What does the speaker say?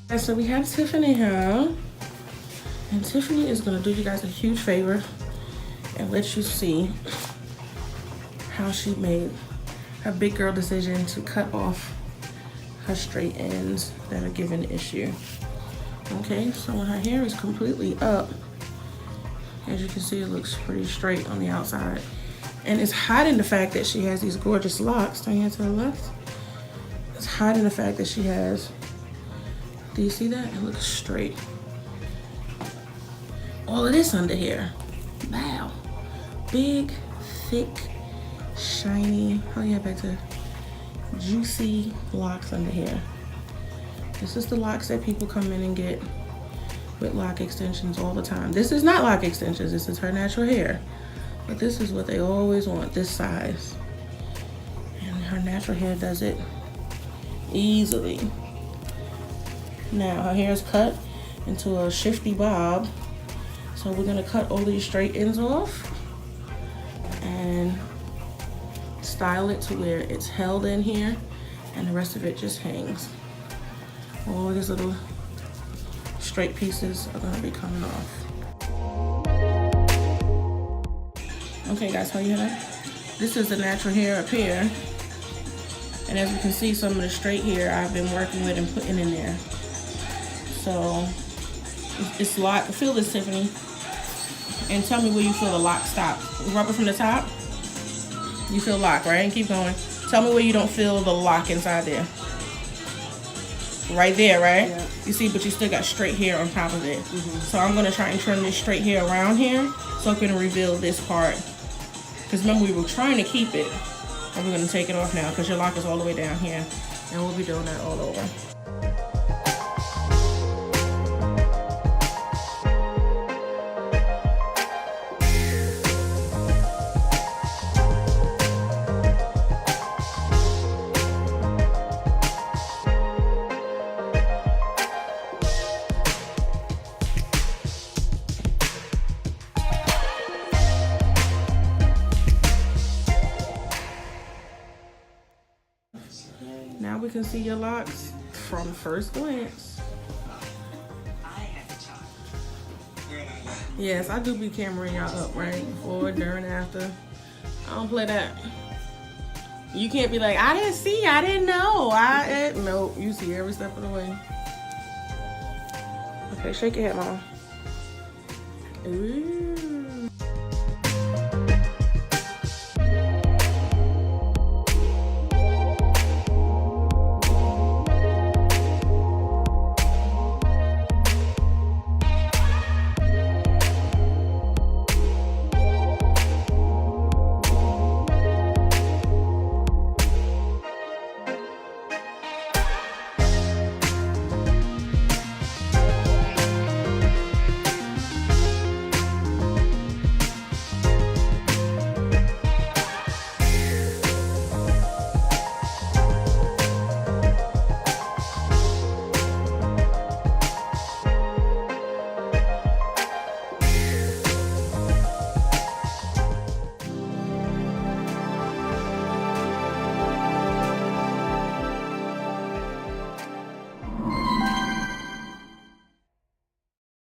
And so we have Tiffany here. And Tiffany is gonna do you guys a huge favor and let you see how she made her big girl decision to cut off her straight ends that are giving issue. Okay, so when her hair is completely up, as you can see, it looks pretty straight on the outside. And it's hiding the fact that she has these gorgeous locks. Turn your head to the left. It's hiding the fact that she has, do you see that? It looks straight. All of this under here. Wow. Big, thick, shiny, oh yeah, back to juicy locks under here. This is the locks that people come in and get with lock extensions all the time. This is not lock extensions, this is her natural hair. But this is what they always want, this size. And her natural hair does it easily. Now her hair is cut into a shifty bob. So we're gonna cut all these straight ends off and style it to where it's held in here and the rest of it just hangs. All these little straight pieces are gonna be coming off. Okay guys, how you hear that? This is the natural hair up here. And as you can see, some of the straight hair I've been working with and putting in there. So it's locked. Feel this, Tiffany. And tell me where you feel the lock stop. Rub it from the top. You feel lock, right? And keep going. Tell me where you don't feel the lock inside there. Right there, right? Yeah. You see, but you still got straight hair on top of it. So I'm gonna try and trim this straight hair around here so I can reveal this part. Because remember, we were trying to keep it. And we're gonna take it off now because your lock is all the way down here. And we'll be doing that all over. Now we can see your locks from first glance. Yes, I do be cameraing y'all up, right? Before, during, after. I don't play that. You can't be like, I didn't see, I didn't know. Nope, you see every step of the way. Okay, shake your head, Mama. Ooh.